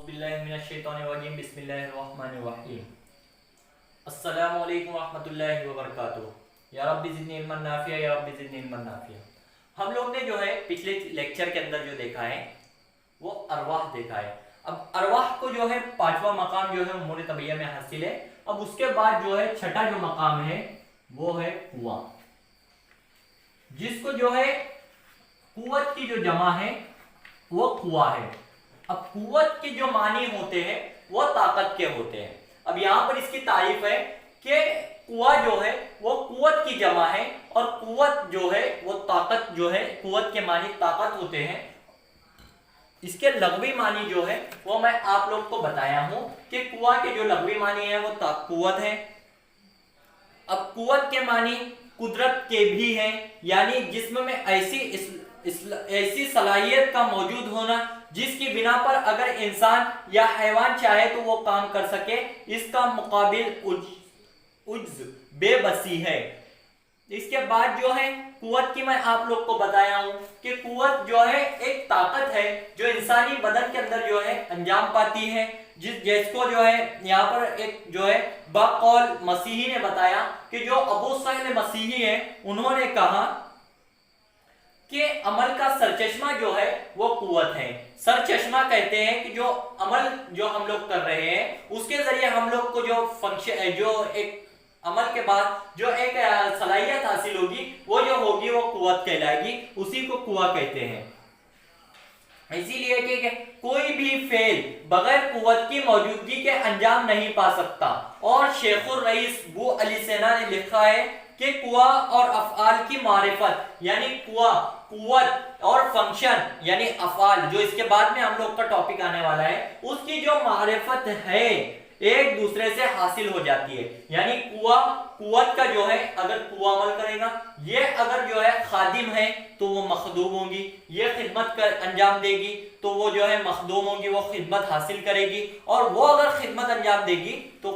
औज़ुबिल्लाहिमिनश्शैतानिर्रजीम बिस्मिल्लाहिर्रहमानिर्रहीम। अस्सलामु अलैकुम वरहमतुल्लाहि वबरकातुहू। या रब्बी ज़िदनी इल्मन नाफ़िया, या रब्बी ज़िदनी इल्मन नाफ़िया। हम लोग ने जो है पिछले लेक्चर के अंदर जो देखा है वो अरवाह देखा है। अब अरवाह को जो है पांचवा मकाम जो है उमूर तबैया में हासिल है। अब उसके बाद जो है छठा जो मकाम है वो है कुआं, जिसको जो है कुव्वत की जो जमा है वो कुआं है। अब कुव्वत के जो मानी होते हैं वो ताकत के होते हैं। अब यहां पर इसकी तारीफ है कि कुआं जो है वो कुव्वत की जमा है और कुव्वत जो है वो ताकत जो है, कुव्वत के मानी ताकत होते हैं। इसके लग़वी मानी जो है वो मैं आप लोग को बताया हूं कि कुआं के जो लग़वी मानी है वो कुव्वत है। अब कुव्वत के मानी कुदरत के भी हैं, यानी जिस्म में ऐसी सलाहियत का मौजूद होना जिसकी बिना पर अगर इंसान या हैवान चाहे तो वो काम कर सके, इसका मुकाबिल उज्ज बेबसी है। इसके बाद जो है कुव्वत की मैं आप लोग को बताया हूं कि कुव्वत जो है एक ताकत है जो इंसानी बदन के अंदर जो है अंजाम पाती है, जिसको जो है यहाँ पर एक जो है बकौल मसीही ने बताया कि जो अबू सईद मसीही है उन्होंने कहा कि अमल का सरचश्मा जो है वो कुव्वत है। सरचश्मा कहते हैं कि जो अमल जो हम लोग कर रहे हैं उसके जरिए हम लोग को जो फंक्शन, जो एक अमल के बाद जो एक सलाहियत हासिल होगी वो जो होगी वो कुव्वत कहलाएगी, उसी को कुआं कहते हैं। इसीलिए कि कोई भी फेल बगैर कुव्वत की मौजूदगी के अंजाम नहीं पा सकता। और शेखुर रईस बू अली सेना ने लिखा है कि कुआं और अफ़आल की मारिफत, यानी कुआं, कुव्वत और फंक्शन यानी अफ़आल, जो इसके बाद में हम लोग का टॉपिक आने वाला है, उसकी जो मारिफत है एक दूसरे से हासिल हो जाती है। यानी कुआं, कुव्वत का जो है अगर कुआं अमल करेगा, ये अगर जो है खादिम है तो वो मखदूम होगी, ये खिदमत कर अंजाम देगी तो वो जो है मखदूम होगी, वो खिदमत हासिल करेगी। और वो अगर खिदमत अंजाम देगी तो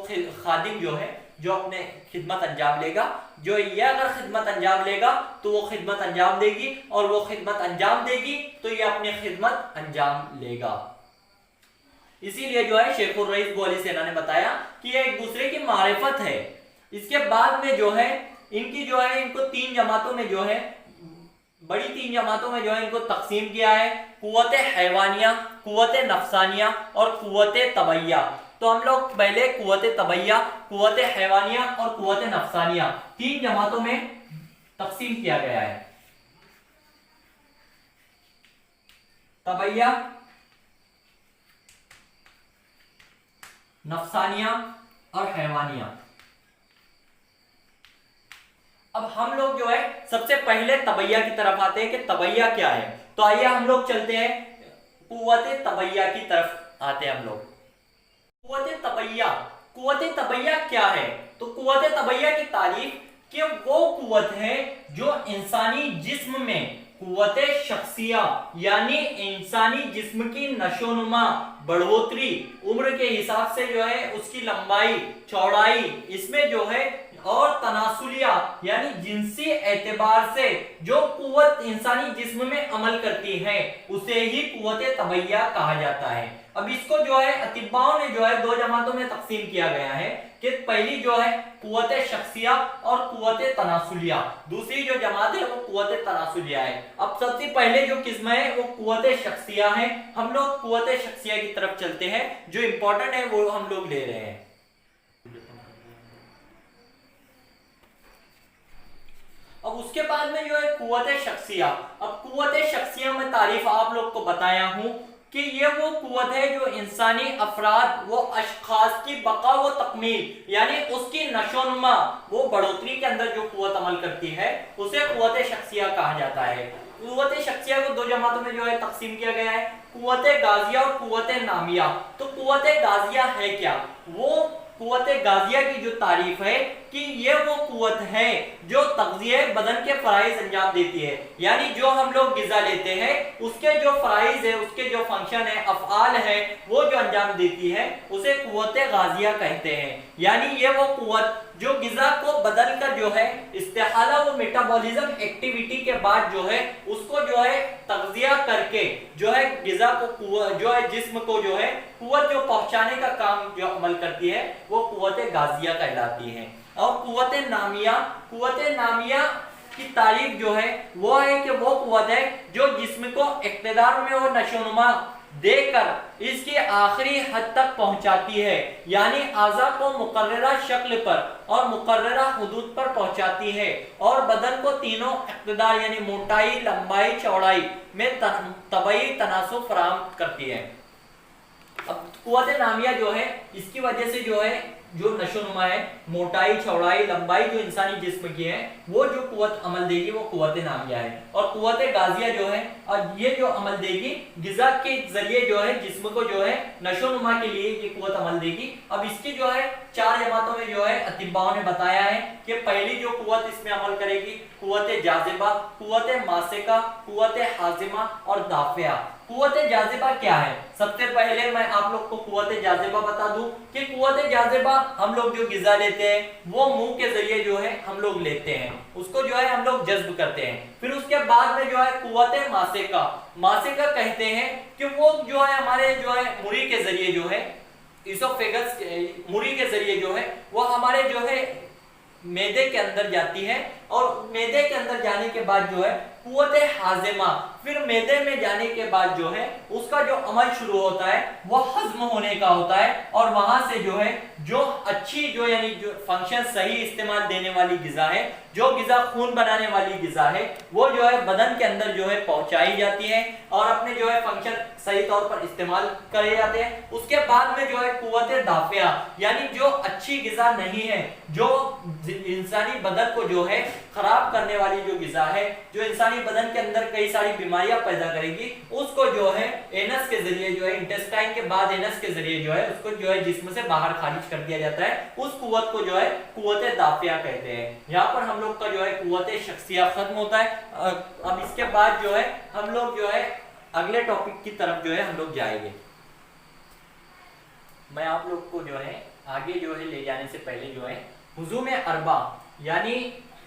खादिम जो है जो अपने खिदमत अंजाम लेगा, जो ये अगर खिदमत अंजाम लेगा तो वो खिदमत अंजाम देगी, और वो खिदमत अंजाम देगी तो ये अपनी खिदमत अंजाम लेगा। इसीलिए जो है शेखुर रईस बू अली सेना ने बताया कि ये एक दूसरे की मारिफत है। इसके बाद में जो है इनकी जो है इनको तीन जमातों में जो है, बड़ी तीन जमातों में जो है इनको तकसीम किया है, कुव्वत हैवानिया, कुव्वत नफसानिया और कुव्वत तबैया। तो हम लोग पहले कुव्वत तबैया, कुव्वत हैवानिया और कुव्वत नफसानिया तीन जमातों में तकसीम किया गया है। तबैया, नफसानिया और हैवानिया। अब हम लोग जो है सबसे पहले तबैया की तरफ आते हैं कि तबैया क्या है। तो आइए हम लोग चलते हैं कुव्वत तबैया की तरफ आते हैं हम लोग। कुव्वत तबैया, कुव्वत तबैया क्या है? तो कुव्वत तबैया की तारीफ कि वो कुव्वत है जो इंसानी जिस्म में कुव्वत शख्सिया यानी इंसानी जिस्म की नशोनुमा, बढ़ोतरी, उम्र के हिसाब से जो है उसकी लंबाई चौड़ाई, इसमें जो है और तनासुलिया यानी जिनसी एतबार से जो कुव्वत इंसानी जिस्म में अमल करती है उसे ही कुव्वत तबैया कहा जाता है। अब इसको जो है अतिब्बाओं ने जो है दो जमातों में तकसीम किया गया है कि पहली जो है कुव्वत शख्सिया और कुव्वत तनासुलिया, दूसरी जो जमात है वो कुव्वत तनासुलिया है। अब सबसे पहले जो किस्म है वो कुव्वत शख्सिया है। हम लोग कुव्वत शख्सिया की तरफ चलते हैं, जो इंपॉर्टेंट है वो हम लोग ले रहे हैं। अब उसके बाद में जो है कुव्वत शख्सिया। अब कुव्वत शख्सिया में तारीफ आप लोग को बताया हूं कि ये वो कुव्वत है जो इंसानी अफराद, वो अशखास की बका व तकमील यानी उसकी नशोनुमा, वो बढ़ोतरी के अंदर जो कुव्वत अमल करती है उसे कुव्वत शख्सिया कहा जाता है। कुव्वत शख्सिया को दो जमातों में जो है तकसीम किया गया है, कुव्वत गाजिया और कुव्वत नामिया। तो कुव्वत गाजिया है क्या? वो कुव्वत गाजिया की जो तारीफ है कि ये वो कुव्वत है जो तग़ज़िया बदन के फराइज अंजाम देती है, यानी जो हम लोग ग़िज़ा लेते हैं उसके जो फराइज है, उसके जो फंक्शन है, अफ़आल है, वो जो अंजाम देती है उसे कुव्वत गाजिया कहते हैं। यानी ये वो कुव्वत जो गिजा को बदलकर जो है इस्तेहाला वो मेटाबॉलिज्म एक्टिविटी के बाद जो है उसको जो है तग़ज़िया करके जो है गिजा को जो है जिस्म को जो है कुव्वत जो पहुंचाने का काम जो अमल करती है वो कुव्वत गाजिया कहलाती है। और कुव्वत नामिया की तारीफ जो है वो है कि वो कुव्वत है जो जिस्म को इक़्तिदार में और नशोनुमा देकर इसकी आखिरी हद तक पहुंचाती है, यानी आज़ा को मुकर्ररा शक्ल पर और मुकर्ररा हुदूद पर पहुंचाती है और बदन को तीनों इक़्तिदार यानी मोटाई, लंबाई, चौड़ाई में तबई तनासुब फराहम करती है। अब कुव्वत नामिया जो है इसकी वजह से जो है जो नशोनुमा है, मोटाई, चौड़ाई, लंबाई जो इंसानी जिस्म की है वो जो कुव्वत अमल देगी वो कुव्वत नामिया है। और कुव्वत गाजिया जो है और ये जो अमल देगी गिजा के जरिए जो है जिस्म को जो है नशोनुमा के लिए ये कुव्वत अमल देगी। अब इसकी जो है 4 जमातों में जो है अतिब्बाओं ने बताया है कि पहली जो कुव्वत इसमें अमल करेगी कुव्वत जाज़िबा, कुव्वत मासिका, कुव्वत हाजिमा और दाफिया। कुव्वत जाज़िबा क्या है? सबसे पहले मैं आप लोग को कुव्वत जाज़िबा बता दूं कि कुव्वत जाज़िबा हम लोग जो गिजा लेते हैं वो मुंह के जरिए जो है हम लोग लेते हैं, उसको जो है हम लोग जज्ब करते हैं। फिर उसके बाद में जो है कुव्वत मासिका कहते हैं कि वो जो है हमारे जो है मुरी के जरिए जो है इसोफेगस मुरी के जरिए जो है वो हमारे जो है मैदे के अंदर जाती है और मैदे के अंदर जाने के बाद जो है कुव्वत हाजिमा, फिर मैदे में जाने के बाद जो है उसका जो अमल शुरू होता है वो हजम होने का होता है और वहां से जो है जो अच्छी जो यानी जो फंक्शन सही इस्तेमाल देने वाली गिजा है, जो गिजा खून बनाने वाली गिजा है वो जो है बदन के अंदर जो है पहुंचाई जाती है और अपने जो है फंक्शन सही तौर पर इस्तेमाल करे जाते हैं। उसके बाद में जो है कुव्वत दाफिया यानी जो अच्छी गिजा नहीं है, जो इंसानी बदन को जो है खराब करने वाली जो गिजा है, जो इंसानी बदन के अंदर कई सारी बीमारियां पैदा करेगी, उसको जो है एनस के जरिए जो है इंटेस्टाइन के बाद एनस के जरिए जो है उसको जो है जिस्म से बाहर खारिज कर दिया जाता है। उस कुव्वत को जो है कुव्वत दाफिया कहते हैं। यहाँ पर हम लोग का जो है कुव्वत शख्सिया खत्म होता है। अब इसके बाद जो है हम लोग जो है अगले टॉपिक की तरफ जो है हम लोग जाएंगे। मैं आप लोग को जो है आगे जो है ले जाने से पहले जो है हुजूम अरबा यानी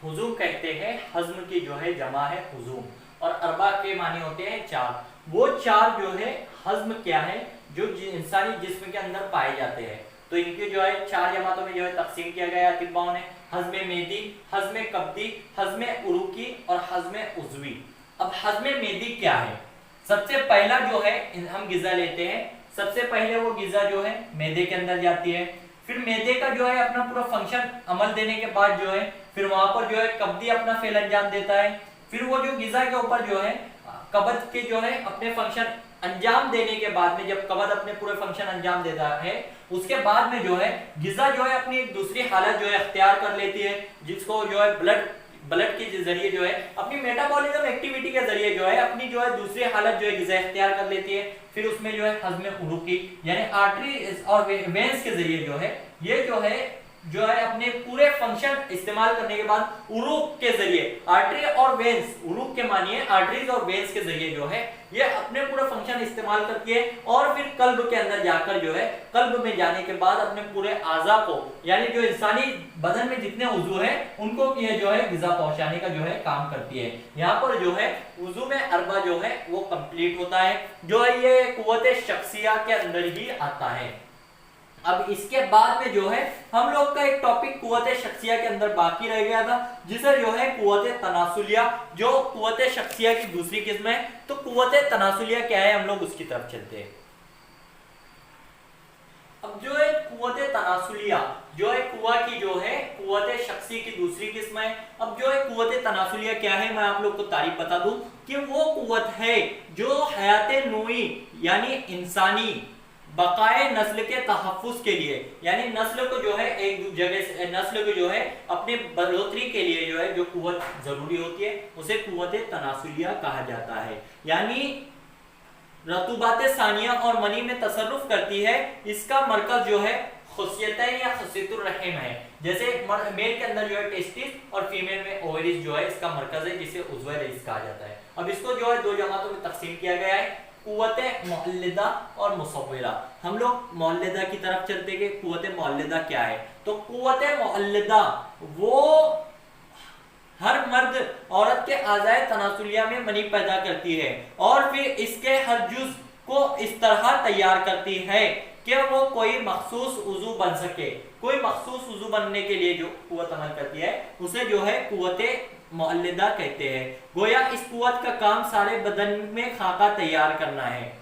हुजूम कहते हैं हज्म की जो है जमा है हुजूम और अरबा के माने होते हैं 4। वो 4 जो है हज्म क्या है जो इंसानी जिस्म के अंदर पाए जाते हैं, तो इनके जो है 4 जमातों में जो है तकसीम किया गया है अतिब्बाओं ने, हज्म मेदी, हज्म कब्दी, हज्म उरूकी और हज्म उज़वी। अब हज्म मेदी क्या है? सबसे पहला जो है हम गिजा लेते हैं, सबसे पहले वो गिजा जो है मैदे के अंदर जाती है, फिर मैदे का जो है अपना पूरा फंक्शन अमल देने के बाद जो है फिर वहां पर जो है कब्दी अपना फेल अंजाम देता है, फिर वो जो गिजा के ऊपर जो है कब्द के जो है अपने फंक्शन अंजाम देने के बाद में जब कब्द अपने पूरे फंक्शन अंजाम देता है उसके बाद में जो है गिजा जो है अपनी एक दूसरी हालत जो है अख्तियार कर लेती है, जिसको जो है ब्लड के जरिए जो है अपनी मेटाबॉलिज्म एक्टिविटी के जरिए जो है अपनी जो है दूसरी हालत जो है गिजा इख्तियार कर लेती है। फिर उसमें जो है हज्म उरूकी यानी आर्टरी और वेंस के जरिए जो है ये जो है अपने पूरे फंक्शन इस्तेमाल करने के बाद उरूक के जरिए आर्टरी और वेंस, उरूक के मानिए आर्टरीज और वेंस के जरिए जो है ये अपने पूरा फंक्शन इस्तेमाल करती है और फिर कल्ब के अंदर जाकर जो है कल्ब में जाने के बाद अपने पूरे आज़ा को यानी जो इंसानी बदन में जितने उज़ू है उनको ये जो है गिजा पहुंचाने का जो है काम करती है। यहाँ पर जो है उज़ू में अरबा जो है वो कंप्लीट होता है, जो है ये कुव्वत शख्सिया के अंदर ही आता है। अब इसके बाद में जो है हम लोग का एक टॉपिक कुव्वत शख्सिया के अंदर बाकी रह गया था, जिसे जो है कुव्वत तनासुलिया, जो कुव्वत शख्सिया की दूसरी किस्म है। तो कुव्वत तनासुलिया क्या है, हम लोग उसकी तरफ चलते हैं। अब जो है कुव्वत तनासुलिया जो है कुव्वा की जो है कुव्वत शख्सी की दूसरी किस्म है। अब जो है कुव्वत तनासुलिया क्या है, मैं आप लोग को तारीफ बता दूं कि वो कुव्वत है जो हयात नूई यानी इंसानी बकाए नस्ल के तहफ़्फ़ुज़ के लिए यानी नस्ल को जो है एक जगह से नस्ल को जो है अपने बढ़ोतरी के लिए जो है जो कुव्वत जरूरी होती है उसे कुव्वत तनासुलिया कहा जाता है। यानी रतूबात सानिया और मनी में तसर्रुफ करती है। इसका मरकज जो है खुसियतैन या खुसियतुर रहम है, जैसे मेल के अंदर जो है टेस्टिस और फीमेल में ओवरीज जो है इसका मरकज है, जिसे उज़्वे रईस कहा जाता है। अब इसको जो है 2 जमातों में तकसीम किया गया है। कुव्वत मुअल्लिदा और मुसव्विरा। हम लोग मुअल्लिदा की तरफ चलते कि कुव्वत मुअल्लिदा क्या है। तो कुव्वत मुअल्लिदा वो हर मर्द औरत के आज़ाए तनासुलिया में मनी पैदा करती है और फिर इसके हर जुज को इस तरह तैयार करती है कि वो कोई मखसूस उज़ू बन सके। कोई मखसूस उज़ू बनने के लिए जो कुव्वत अमल करती है उसे जो है कुव्वत मुअल्लिदा कहते हैं। गोया इस कुव्वत का काम सारे बदन में खाका तैयार करना है।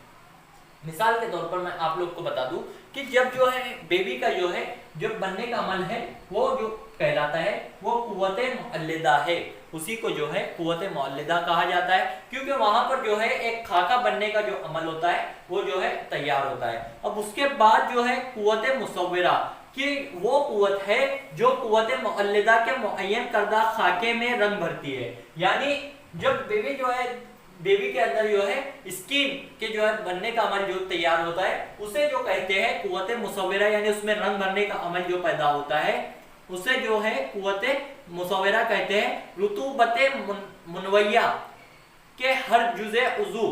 मिसाल के तौर पर मैं आप लोग को बता दूं कि जब जो है बेबी का जो है जो बनने का अमल है वो जो कहलाता है वो कुव्वत मुअल्लिदा है। उसी को जो है कुव्वत मुअल्लिदा कहा जाता है, क्योंकि वहां पर जो है एक खाका बनने का जो अमल होता है वो जो है तैयार होता है। अब उसके बाद जो है कुव्वत मुसव्विरा कि वो कुव्वत है जो कुव्वत मुअल्लिदा के मुअय्यन करदा खाके में रंग भरती है। यानी जब बेबी जो है बेबी के अंदर जो है स्किन के जो है बनने का अमल जो तैयार होता है उसे जो कहते हैं कुव्वत मुसव्विरा, यानी उसमें रंग भरने का अमल जो पैदा होता है उसे जो है कुव्वत मुसव्विरा कहते हैं। रुतूबत मुनवैया के हर जुज़े उज़ू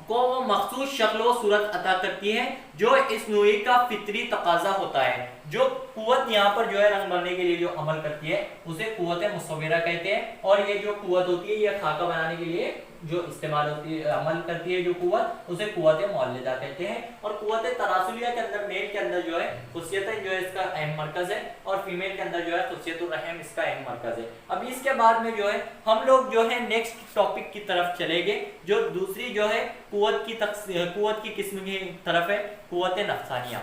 को वो मखसूस शक्ल व सूरत अता करती है जो इस नूई का फितरी तकाजा होता है। जो कुव्वत यहाँ पर जो है रंग भरने के लिए जो अमल करती है उसे कुव्वत मुसव्विरा कहते हैं। और ये जो कुव्वत होती है ये खाका बनाने के लिए जो इस्तेमाल होती है अमल करती है जो कुव्वत उसे कुव्वत मुअल्लिदा कहते हैं। और कुव्वत तनासुलिया के अंदर मेल के अंदर जो है खुसियत जो है इसका अहम मरकज है और फीमेल के अंदर जो है खुसियतुर रहम इसका अहम मरकज है। अब इसके बाद में जो है हम लोग जो है नेक्स्ट टॉपिक की तरफ चलेंगे जो दूसरी जो है कुव्वत की किस्म की तरफ है, कुव्वत नफ्सानिया।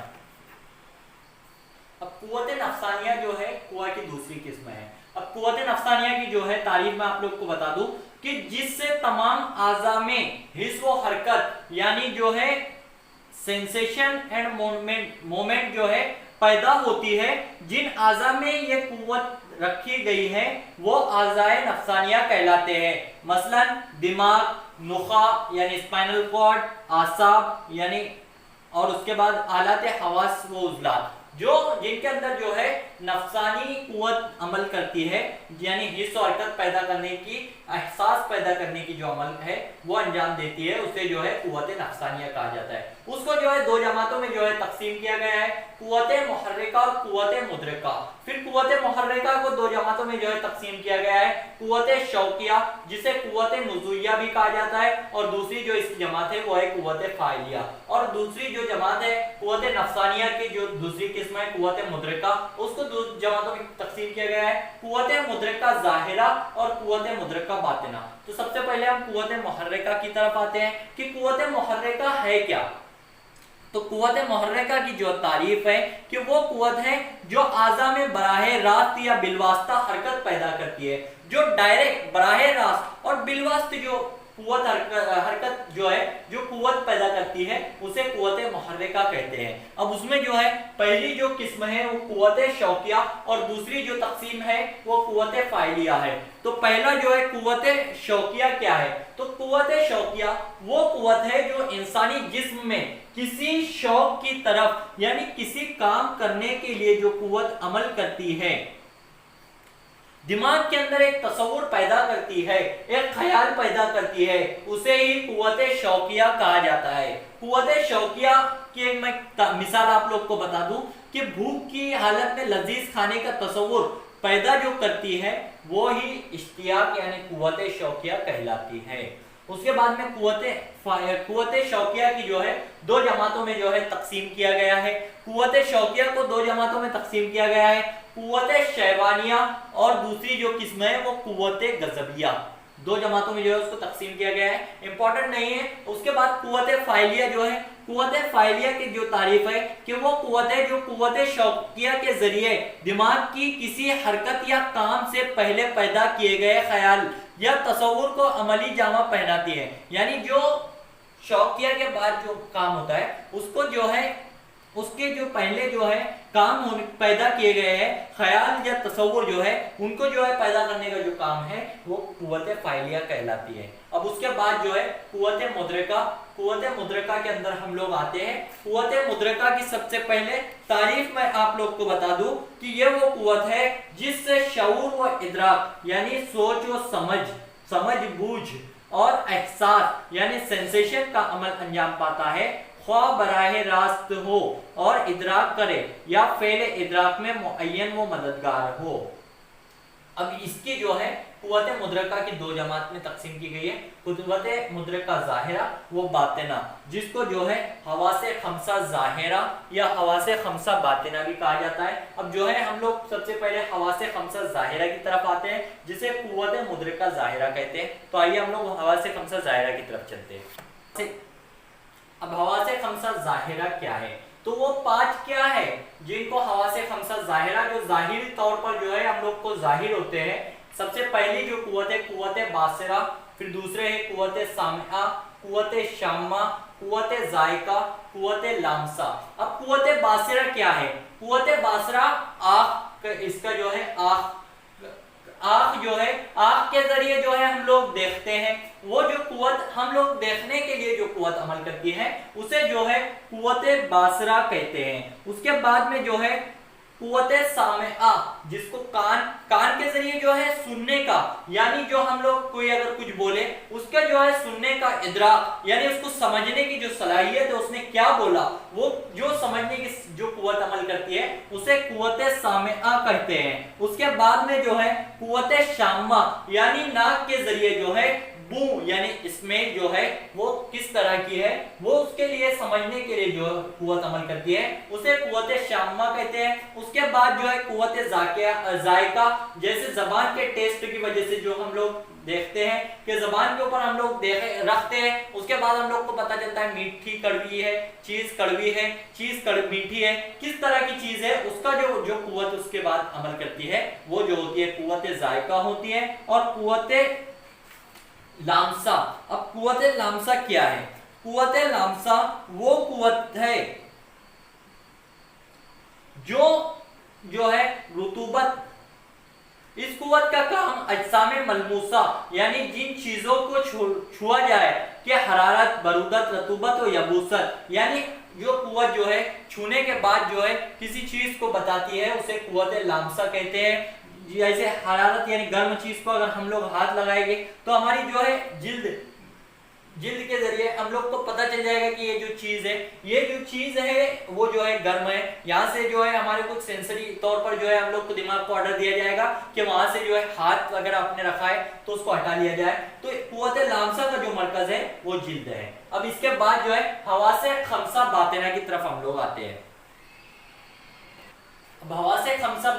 अब कुव्वत नफ्सानिया जो है कुव्वत की दूसरी किस्म है। अब कुव्वत नफ्सानिया की जो है तारीफ मैं आप लोग को बता दूं कि जिससे तमाम आज़ा में हिस्स व हरकत यानी जो है सेंसेशन एंड मोमेंट जो है पैदा होती है। जिन आज़ा में ये कुव्वत रखी गई है वो आज़ाए नफ्सानिया कहलाते हैं। मसलन दिमाग, नुखा यानी स्पाइनल कॉर्ड, आसाब यानी और उसके बाद आलात हवास व उज़लात जो जिनके अंदर जो है नफ्सानी कुव्वत अमल करती है, यानी हिस्स और हरकत पैदा करने की, एहसास पैदा करने की जो अमल है वो अंजाम देती है उसे जो है कुव्वत नफ्सानिया कहा जाता है। उसको जो है दो जमातों में जो है तकसीम किया गया है, कुव्वत मुहर्रिका और कुव्वत मुदरिका। फिर कुव्वत मुहर्रिका को दो जमातों में जो है तकसीम किया गया है, कुव्वत शौकिया जिसे कुव्वत नुज़ुइया भी कहा जाता है और दूसरी जो इसकी जमात है वो है कुव्वत फाइलिया। और दूसरी जो जमात है कुव्वत नफ्सानिया की जो दूसरी किस्म है कुव्वत मुदरिका उसको दो जमातों में तकसीम किया गया है, कुव्वत मुदरिका ज़ाहिरा और कुव्वत मुदरिका बातिना। तो सबसे पहले हम कुव्वत मुहर्रिका की तरफ आते हैं कि कुव्वत मुहर्रिका है क्या। तो कुव्वत मुहर्रिका की जो तारीफ है कि वो कुव्वत है जो आज़ा में बराह रास्त या बिलवास्ता हरकत पैदा करती है। जो डायरेक्ट बराह रास्त और बिलवास्त जो कुव्वत हरकत जो है जो कुव्वत पैदा करती है उसे कुव्वत मुहर्रिका कहते हैं। अब उसमें जो है पहली जो किस्म है वो कुव्वत शौकिया और दूसरी जो तकसीम है वो कुव्वत फाइलिया है। तो पहला जो है कुव्वत शौकिया क्या है। तो कुव्वत शौकिया वो कुव्वत है जो इंसानी जिस्म में किसी शौक की तरफ यानी किसी काम करने के लिए जो कुव्वत अमल करती है, दिमाग के अंदर एक तस्वुर पैदा करती है, एक ख्याल पैदा करती है, उसे ही कुव्वत शौकिया कहा जाता है। कुव्वत शौकिया की एक मैं मिसाल आप लोग को बता दूं कि भूख की हालत में लजीज खाने का तस्वुर पैदा जो करती है वो ही इश्तियाक यानी कुव्वत शौकिया कहलाती है। उसके बाद में कुव्वत शौकिया की जो है दो जमातों में जो है तकसीम किया गया है। कुव्वत शौकिया को दो जमातों में तकसीम किया गया है, कुव्वत शैवानिया और दूसरी जो किस्म है वो कुव्वत गज़बिया। दो जमातों में जो है उसको तकसीम किया गया है, इंपॉर्टेंट नहीं है। उसके बाद कुव्वत फाइलिया जो है, कुव्वत फाइलिया की जो तारीफ है कि वो कुव्वत है जो कुव्वत शौकिया के जरिए दिमाग की किसी हरकत या काम से पहले पैदा किए गए ख्याल या तस्वुर को अमली जामा पहनाती है। यानी जो शौकिया के बाद जो काम होता है उसको जो है उसके जो पहले जो है काम पैदा किए गए हैं ख्याल या तस्वुर जो है उनको जो है पैदा करने का जो काम है वो कुव्वत फाइलिया कहलाती है। अब उसके बाद जो है कुव्वत मुदरिका। कुव्वत मुदरिका के अंदर हम लोग आते हैं। कुव्वत मुदरिका की सबसे पहले तारीफ मैं आप लोग को बता दूं कि ये वो कुव्वत है जिससे शऊर व इदराक यानी सोच व समझ बूझ और एहसास यानी सेंसेशन का अमल अंजाम पाता है, ख्वाह बराह रास्त हो और इदराक करे या फेले इदराक में मुअय्यन वो मददगार हो। अब इसकी जो है कुव्वत मुदरका की दो जमात में तकसीम की गई है। कुव्वत मुदरका ज़ाहिरा वो बातिना, जिसको जो है हवासे खमसा ज़ाहिरा या हवासे खमसा बातिना भी कहा जाता है। अब जो है हम लोग सबसे पहले हवासे खमसा ज़ाहिरा की तरफ आते हैं, जिसे कुव्वत मुदरका ज़ाहिरा कहते हैं। तो आइए हम लोग हवासे खमसा ज़ाहिरा की तरफ चलते हैं। अब हवासे खमसा ज़ाहिरा क्या है? तो वो पांच क्या है जिनको हवासे खमसा ज़ाहिरा, जो जाहिरी तौर पर जो है हम लोग को जाहिर होते हैं। सबसे पहली जो कुव्वत है कुव्वत बासिरा, फिर दूसरे है कुव्वत सामिआ, कुव्वत शामा, कुव्वत जायका, कुव्वत लामसा। अब कुव्वत बासिरा क्या है? कुव्वत बासिरा आँख, इसका जो है आँख जो है, आँख के जरिए जो है हम लोग देखते हैं। वो जो कुव्वत हम लोग देखने के लिए जो कुव्वत अमल करती है उसे जो है कुव्वत बासिरा कहते हैं। उसके बाद में जो है कुव्वत सामिआ, जिसको कान के जरिए जो है सुनने का, यानी जो हम लोग कोई अगर कुछ बोले उसका जो है सुनने का इदराक, यानी उसको समझने की जो सलाहियत है, उसने क्या बोला वो जो समझने की जो कुव्वत अमल करती है उसे कुव्वत सामिआ कहते हैं। उसके बाद में जो है कुव्वत शामा, यानी नाक के जरिए जो है बू यानी स्मेल जो है वो किस तरह की है वो उसके लिए समझने के लिए जो कुव्वत अमल करती है उसे कुव्वत शामा कहते हैं। उसके बाद जो है कुव्वत जायका, जैसे जबान के टेस्ट की वजह से जो हम लोग देखते हैं कि जबान के ऊपर हम लोग रखते हैं, उसके बाद हम लोग को पता चलता है मीठी कड़वी है, चीज कड़वी है, चीज मीठी है, किस तरह की चीज है, उसका जो कुव्वत उसके बाद अमल करती है वो जो होती है कुव्वत जायका होती है। और कुव्वत लामसा, अब कुव्वत लामसा क्या है? कुव्वत लामसा वो कुव्वत है जो है रुतूबत, इस कुव्वत का काम अजसामे मलमूसा, यानी जिन चीजों को छुआ जाए कि हरारत, बरूदत, रतूबत और यबूसत, यानी जो कुव्वत जो है छूने के बाद जो है किसी चीज को बताती है उसे कुव्वत लामसा कहते हैं। जैसे हरारत यानी गर्म चीज को अगर हम लोग हाथ लगाएंगे तो हमारी जो है जिल्द के जरिए हम लोग को पता चल जाएगा कि ये जो चीज है वो जो है गर्म है। यहाँ से जो है हमारे कुछ सेंसरी तौर पर जो है हम लोग को दिमाग को ऑर्डर दिया जाएगा कि वहां से जो है हाथ वगैरह आपने रखा है तो उसको हटा लिया जाए। तो कुव्वत लामसा का जो मरकज है वो जिल्द है। अब इसके बाद जो है हवासे खमसा बातिना की तरफ हम लोग आते हैं। हवासे खमसा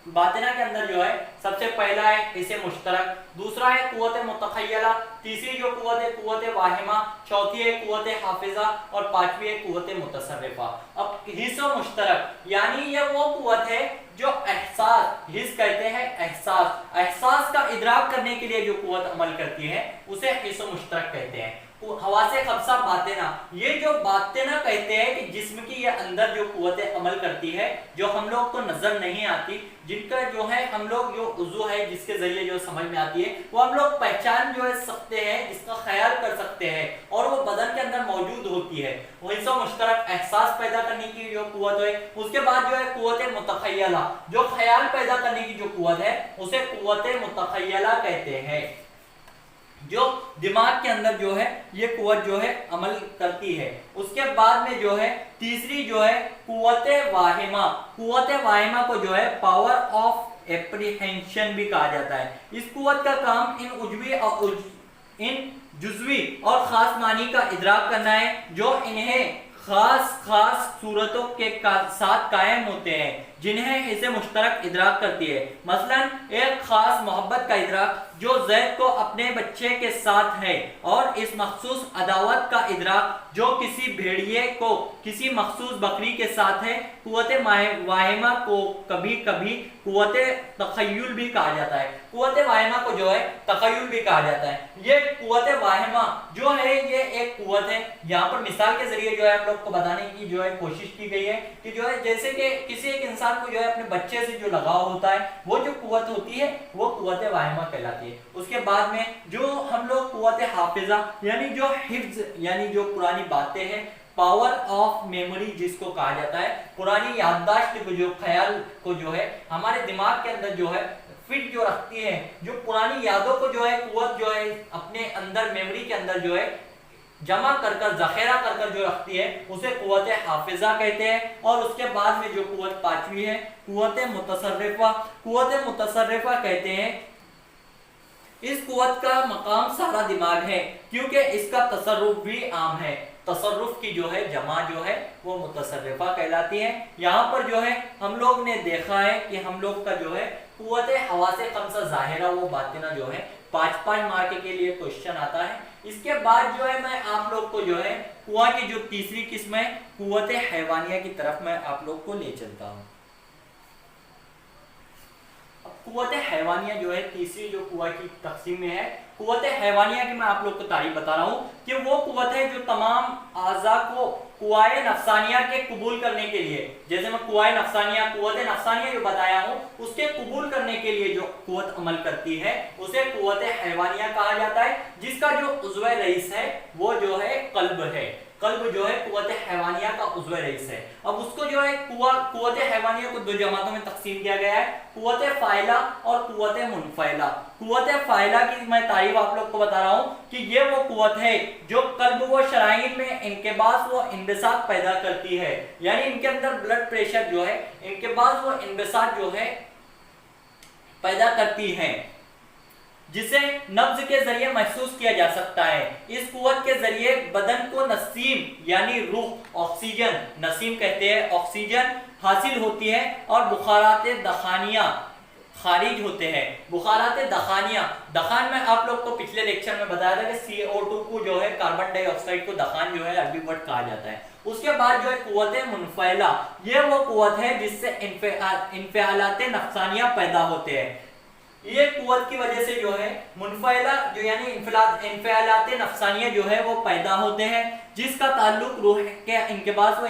बातिना के अंदर जो है सबसे पहला है इसे मुश्तरक, दूसरा है कुव्वत मुतखय्यला, तीसरी जो कुव्वत है कुव्वत वाहिमा, चौथी है कुव्वत हाफिजा और पांचवी है कुव्वत मुतसर्रिफा। अब हिस्स मुश्तरक यानी ये वो कुव्वत है जो एहसास, हिस्स कहते हैं एहसास का इदराक करने के लिए जो कुव्वत अमल करती है उसे हिस्स मुश्तरक कहते हैं। हवासे खमसा बातिना, ये जो बातिना कहते हैं कि जिस्म की ये अंदर जो कुव्वतें अमल करती है जो हम लोग को नजर नहीं आती, जिनका जो है हम लोग जो उज़ू है जिसके जरिए जो समझ में आती है वो हम लोग पहचान जो है सकते हैं, जिसका ख्याल कर सकते हैं और वो बदन के अंदर मौजूद होती है, वो हिस्सा मुश्तरक एहसास पैदा करने की जो कुव्वत है। उसके बाद जो है कुव्वत मुतखय्यला, जो ख्याल पैदा करने की जो कुव्वत है उसे कुव्वत मुतखय्यला कहते हैं, जो दिमाग के अंदर जो है ये कुव्वत जो है अमल करती है। उसके बाद में जो है तीसरी जो है कुव्वत वाहिमा, कुव्वत वाहिमा को जो है पावर ऑफ एप्रीहेंशन भी कहा जाता है। इस कुव्वत का काम इन जुज़वी और खास मानी का इदराक करना है जो इन्हें खास सूरतों के साथ कायम होते हैं जिन्हें इसे मुश्तरक इदराक करती है। मसलन एक खास मोहब्बत का इदराक जो ज़ैद को अपने बच्चे के साथ है, और इस मखसूस अदावत का इदराक जो किसी भेड़िए को किसी मखसूस बकरी के साथ है। कुव्वत वाहिमा को कभी कभी कुव्वत तखय्युल भी कहा जाता है। कुव्वत वाहिमा को जो है तखय्युल भी कहा जाता है। ये कुव्वत वाहिमा जो है ये एक कुव्वत है। यहाँ पर मिसाल के जरिए जो है हम लोग को बताने की जो है कोशिश की गई है कि जो है जैसे कि किसी एक इंसान को जो है अपने बच्चे से जो लगाव होता है वो जो कुव्वत होती है वो कुव्वत वाहिमा कहलाती है। उसके बाद में जो हम लोग कुव्वत हाफिजा यानी जो हिफ्ज यानी जो पुरानी बातें हैं, पावर ऑफ मेमोरी जिसको कहा जाता है, पुरानी याददाश्त को जो ख्याल को जो है हमारे दिमाग के अंदर जो है फिट जो रखती है, जो पुरानी यादों को जो है कुव्वत जो है अपने अंदर मेमोरी के अंदर जो है जमा कर कर जखेरा कर कर जो रखती है उसे कुव्वत हाफिजा कहते हैं। और उसके बाद में जो कुव्वत पांचवी है कुव्वत मुतसर्रिफा। कुव्वत मुतसर्रिफा कहते हैं इस कुव्वत का मकाम सारा दिमाग है क्योंकि इसका तसर्रुफ भी आम है। तसर्रुफ की जो है जमा जो है वो मुतसर्रिफा कहलाती है। यहाँ पर जो है हम लोग ने देखा है कि हम लोग का जो है कुव्वत हवासे खमसा जाहिरा वो बातिना जो है 5-5 मार्क के लिए क्वेश्चन आता है। इसके बाद जो है मैं आप लोग को जो है कुआं की जो तीसरी किस्म है कुव्वत हैवानिया की तरफ मैं आप लोग को ले चलता हूँ। कुव्वत हैवानिया जो है तीसरी जो कुआं की तकसीम में है, कुव्वत हैवानिया की मैं आप लोग को तारीफ बता रहा हूँ कि वो कुव्वत है जो तमाम आज़ा को कुआए नफसानिया के कबूल करने के लिए, जैसे मैं कुआए नफसानिया कुव्वत नफसानिया जो बताया हूँ उसके कबूल करने के लिए जो कुव्वत अमल करती है उसे कुव्वत हैवानिया कहा जाता है, जिसका जो उज़्व रईस है वो जो है कल्ब है। कल्ब जो है कुव्वत हैवानिया का उज़्व रईस है। अब उसको जो है कुव्वत हैवानिया को दो जमातों में तकसीम किया गया है, कुव्वत फाइला और कुव्वत मुनफैला। कुव्वत फाइला की मैं तारीफ आप लोग को बता रहा हूँ कि ये वो कुव्वत है जो कल्ब व शराइन में इंक़िबाज़ व इंबिसात पैदा करती है, यानी इनके अंदर ब्लड प्रेशर जो है इंक़िबाज़ व इंबिसात जो है पैदा करती है, जिसे नब्ज के जरिए महसूस किया जा सकता है। इस कुव्वत के जरिए बदन को नसीम यानी रूह ऑक्सीजन, नसीम कहते हैं ऑक्सीजन हासिल होती है और बुखारात दखानिया खारिज होते हैं। बुखारात दखानिया, दखान में आप लोग को पिछले लेक्चर में बताया था कि CO2 को जो है कार्बन डाइऑक्साइड को दखान जो है अरबी वर्ड कहा जाता है। उसके बाद जो है कुव्वत मुनफैला, ये वो कुव्वत है जिससे इंफियालात नफसानिया पैदा होते हैं। ये कुव्वत की वजह से जो है मुनफैला जो यानी इंफियालात नफसानिया जो है वो पैदा होते हैं, जिसका ताल्लुक रूह के इंक़िबाज़ व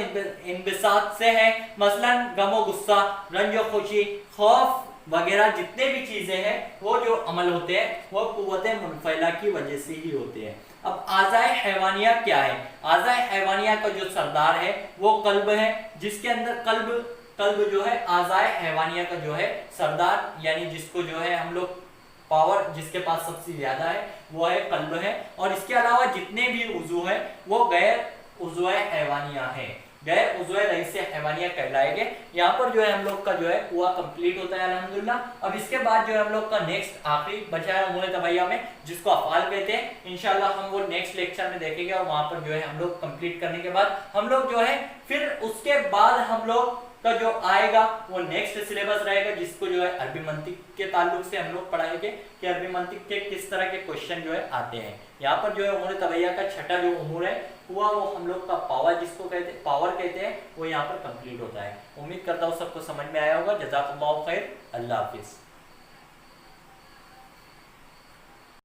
इंबिसात से है। मसलन गम गुस्सा, रंज खुशी, खौफ वगैरह जितने भी चीजें हैं वो जो अमल होते हैं वो कुव्वत मुनफैला की वजह से ही होते हैं। अब आज़ाए हैवानिया क्या है? आज़ाए हैवानिया का जो सरदार है वो कल्ब है, जिसके अंदर कल्ब जो है आज़ाए हैवानिया का जो है सरदार, यानी जिसको जो है हम लोग पावर जिसके पास सबसे ज्यादा है वो है कल्ब है। और इसके अलावा जितने भी उज़ू है वो गैर उज़्व हैवानिया है, गैर उज़्व रईस हैवानिया कहलाएंगे। यहाँ पर जो है हम लोग का जो है कुआं कंप्लीट होता है अल्हम्दुलिल्लाह। अब इसके बाद जो है हम लोग का नेक्स्ट आखिरी बचा है उमूर तबैया में, जिसको अफ़आल कहते हैं। इंशाल्लाह हम वो नेक्स्ट लेक्चर में देखेंगे और वहां पर जो है हम लोग कंप्लीट करने के बाद हम लोग जो है फिर उसके बाद हम लोग का जो आएगा वो नेक्स्ट सिलेबस रहेगा, जिसको जो है अरबी मंतिक के ताल्लुक से हम लोग पढ़ाएंगे कि अरबी मंतिक के किस तरह के क्वेश्चन जो है आते हैं। यहाँ पर जो है उमूर तबैया का छठा जो उमूर है हुआ वो हम लोग का पावर जिसको पावर कहते हैं वो यहाँ पर कंप्लीट होता है। उम्मीद करता हूँ सबको समझ में आया होगा। जज़ाकल्लाहु खैर, अल्लाह हाफिज़।